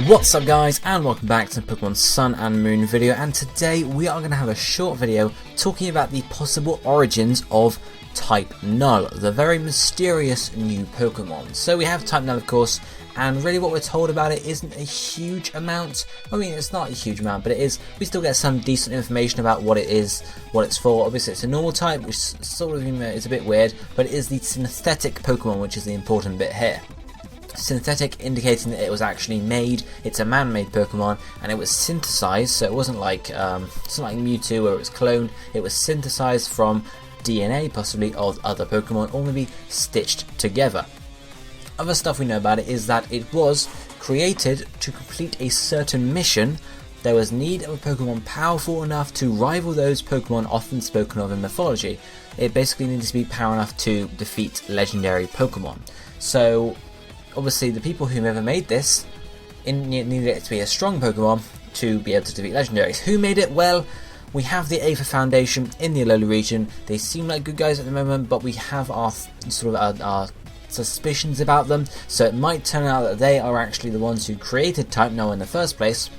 What's up guys, and welcome back to Pokemon Sun and Moon video, and today we are going to have a short video talking about the possible origins of Type Null, the very mysterious new Pokemon. So we have Type Null of course, and really what we're told about it isn't a huge amount. I mean, it's not a huge amount, but it is. We still get some decent information about what it is, what it's for. Obviously it's a normal type, which sort of is a bit weird, but it is the synthetic Pokemon which is the important bit here. Synthetic indicating that it was actually made, it's a man-made Pokemon, and it was synthesized, so it wasn't like Mewtwo where it was cloned, it was synthesized from DNA possibly of other Pokemon, or maybe stitched together. Other stuff we know about it is that it was created to complete a certain mission. There was need of a Pokemon powerful enough to rival those Pokemon often spoken of in mythology. It basically needed to be powerful enough to defeat legendary Pokemon. So obviously the people who ever made this needed it to be a strong Pokemon to be able to defeat legendaries. Who made it? Well, we have the Aether Foundation in the Alola region. They seem like good guys at the moment, but we have our suspicions about them, so it might turn out that they are actually the ones who created Type Null in the first place.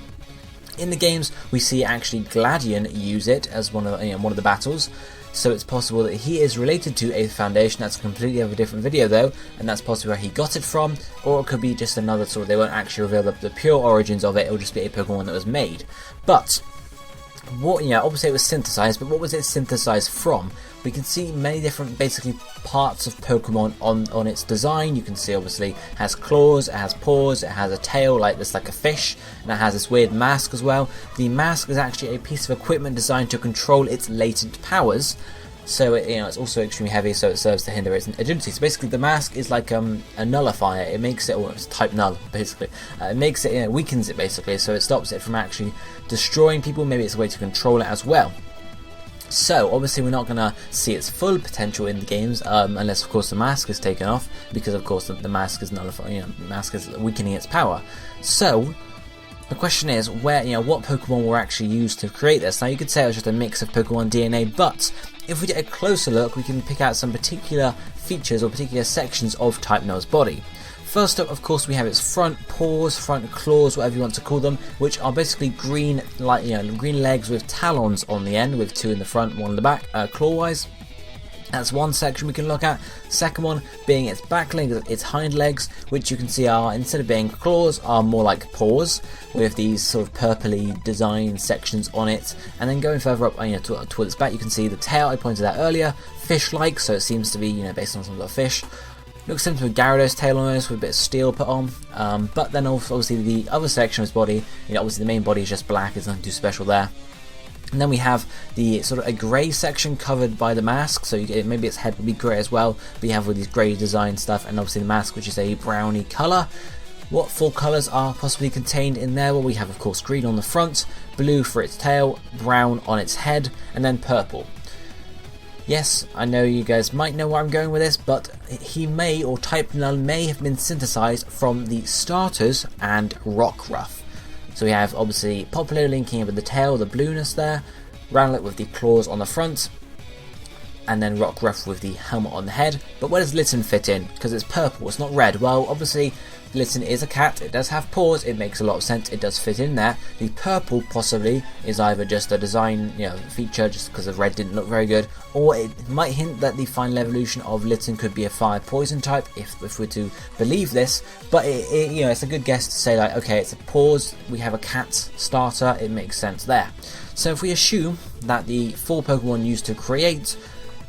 In the games we see actually Gladion use it as one of the battles, so it's possible that he is related to Aether Foundation. That's completely of a different video though, and that's possibly where he got it from, or it could be just another sort of, they won't actually reveal the pure origins of it, it'll just be a Pokemon that was made. But what, obviously it was synthesized, but what was it synthesized from? We can see many different basically parts of Pokemon on its design. You can see obviously it has claws, it has paws, it has a tail like this, like a fish, and it has this weird mask as well. The mask is actually a piece of equipment designed to control its latent powers. So it's also extremely heavy, so it serves to hinder its agility. So basically the mask is like a nullifier. It makes it, or it's Type Null basically. It makes it, weakens it basically, so it stops it from actually destroying people. Maybe it's a way to control it as well. So obviously we're not going to see its full potential in the games, unless of course the mask is taken off, because of course the mask is nullifying, the mask is weakening its power. So the question is, what Pokemon were actually used to create this? Now you could say it was just a mix of Pokemon DNA, but if we get a closer look, we can pick out some particular features or particular sections of Type Null's body. First up, of course, we have its front paws, front claws, whatever you want to call them, which are basically green, green legs with talons on the end, with two in the front, one in the back, claw-wise. That's one section we can look at. Second one being its back legs, its hind legs, which you can see are, instead of being claws, are more like paws, with these sort of purpley design sections on it. And then going further up, towards its back, you can see the tail I pointed out earlier, fish-like, so it seems to be, based on some sort of fish. Looks similar to a Gyarados tail almost, with a bit of steel put on. But then also, obviously the other section of his body, obviously the main body is just black, there's nothing too special there. And then we have the sort of a grey section covered by the mask, so maybe its head would be grey as well, but you have all these grey design stuff, and obviously the mask, which is a browny colour. What full colours are possibly contained in there? Well, we have of course green on the front, blue for its tail, brown on its head, and then purple. Yes, I know you guys might know where I'm going with this, but he may, or Type Null may have been synthesized from the starters and Rockruff. So we have obviously Popplio linking in with the tail, the blueness there, Rowlet with the claws on the front, and then Rockruff with the helmet on the head. But where does Litten fit in? Because it's purple, it's not red. Well, obviously Litten is a cat, it does have paws, it makes a lot of sense, it does fit in there. The purple possibly is either just a design feature, just because the red didn't look very good, or it might hint that the final evolution of Litten could be a fire poison type, if we're to believe this. But it's a good guess to say, like, okay, it's a paws, we have a cat starter, it makes sense there. So if we assume that the 4 Pokemon used to create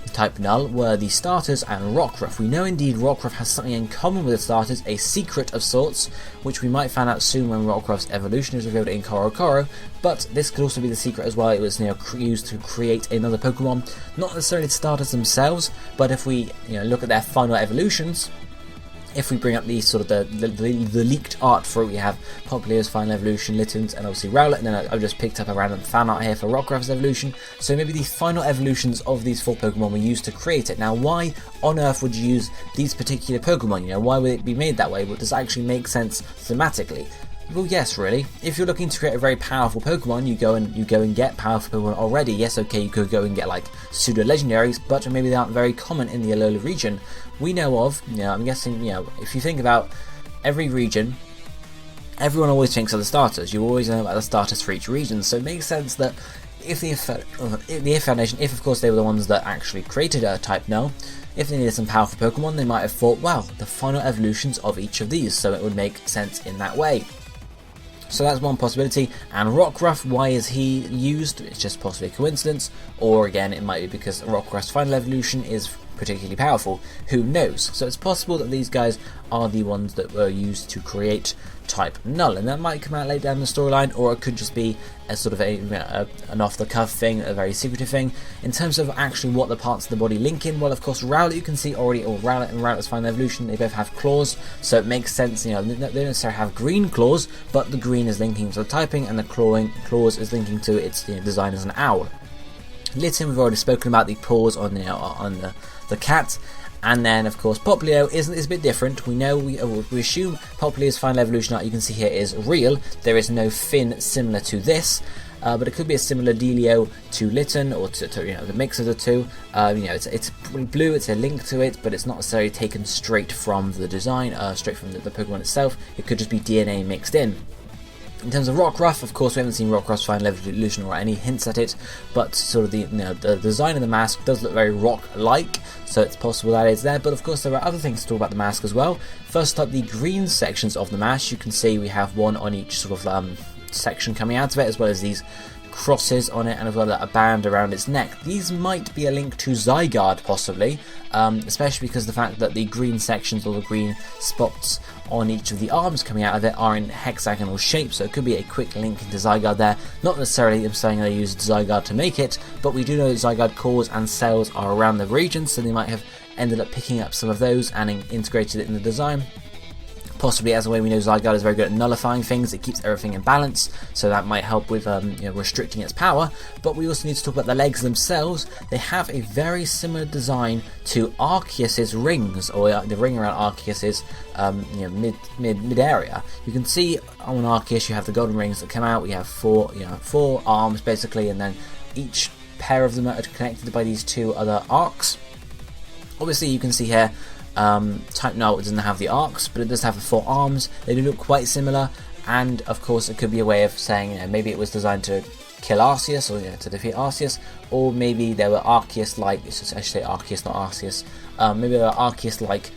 Type Null were the starters and Rockruff. We know indeed Rockruff has something in common with the starters, a secret of sorts, which we might find out soon when Rockruff's evolution is revealed in Korokoro, but this could also be the secret as well. It was used to create another Pokemon, not necessarily the starters themselves, but if we look at their final evolutions, if we bring up the sort of the leaked art for it, we have Popplio's final evolution, Litten's, and obviously Rowlet, and then I've just picked up a random fan art here for Rockruff's evolution. So maybe the final evolutions of these 4 Pokemon were used to create it. Now, why on earth would you use these particular Pokemon? Why would it be made that way? But does it actually make sense thematically? Well, yes, really. If you're looking to create a very powerful Pokemon, you go and get powerful Pokemon already. Yes, okay, you could go and get like pseudo legendaries, but maybe they aren't very common in the Alola region. We know of, I'm guessing, if you think about every region, everyone always thinks of the starters. You always know about the starters for each region, so it makes sense that if the Foundation, if of course they were the ones that actually created a type Null, if they needed some powerful Pokemon, they might have thought, well, the final evolutions of each of these, so it would make sense in that way. So that's one possibility. And Rockruff, why is he used? It's just possibly a coincidence, or again, it might be because Rockruff's final evolution is particularly powerful. Who knows? So it's possible that these guys are the ones that were used to create type Null, and that might come out later down the storyline, or it could just be a sort of an off-the-cuff thing, a very secretive thing. In terms of actually what the parts of the body link in, well, of course, Rowlet you can see already, or Rowlet and Rowlet's final evolution, they both have claws, so it makes sense. You know, they don't necessarily have green claws, but the green is linking to the typing, and the claws is linking to its design as an owl. Litten, we've already spoken about the paws on the cat. And then, of course, Popplio is a bit different. We know, we assume Popplio's final evolution art you can see here is real. There is no fin similar to this, but it could be a similar dealio to Litten, or to the mix of the two. It's blue, it's a link to it, but it's not necessarily taken straight from the design, straight from the Pokemon itself. It could just be DNA mixed in. In terms of Rockruff, of course, we haven't seen Rockruff's final evolution or any hints at it, but sort of the design of the mask does look very rock-like, so it's possible that it's there. But of course, there are other things to talk about the mask as well. First up, the green sections of the mask. You can see we have one on each sort of section coming out of it, as well as these crosses on it, and as well as a band around its neck. These might be a link to Zygarde, possibly, especially because the fact that the green sections, or the green spots on each of the arms coming out of it, are in hexagonal shape, so it could be a quick link into Zygarde there. Not necessarily I'm saying they used Zygarde to make it, but we do know that Zygarde cores and cells are around the region, so they might have ended up picking up some of those and integrated it in the design. Possibly, as a way we know Zygarde is very good at nullifying things, it keeps everything in balance, so that might help with restricting its power. But we also need to talk about the legs themselves. They have a very similar design to Arceus's rings, or the ring around Arceus's mid area. You can see on Arceus you have the golden rings that come out. We have four arms basically, and then each pair of them are connected by these two other arcs. Obviously, you can see here type Null doesn't have the arcs, but it does have the four arms. They do look quite similar, and of course it could be a way of saying maybe it was designed to kill Arceus, or to defeat Arceus, or maybe there were Arceus-like, I should say Arceus, not Arceus, maybe there were Arceus-like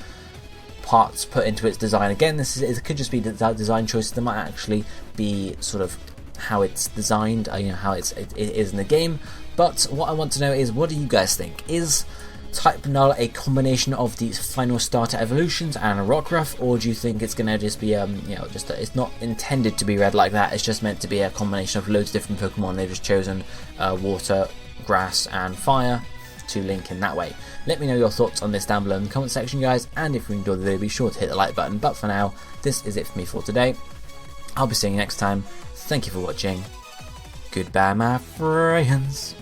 parts put into its design. Again, it could just be design choices that might actually be sort of how it's designed, how it is in the game. But what I want to know is, what do you guys think? Is type Null a combination of these final starter evolutions and a Rockruff, or do you think it's going to just be it's not intended to be read like that, it's just meant to be a combination of loads of different Pokemon, they've just chosen water, grass and fire to link in that way? Let me know your thoughts on this down below in the comment section, guys, and if you enjoyed the video, be sure to hit the like button. But for now, this is it for me for today. I'll be seeing you next time. Thank you for watching. Goodbye, my friends.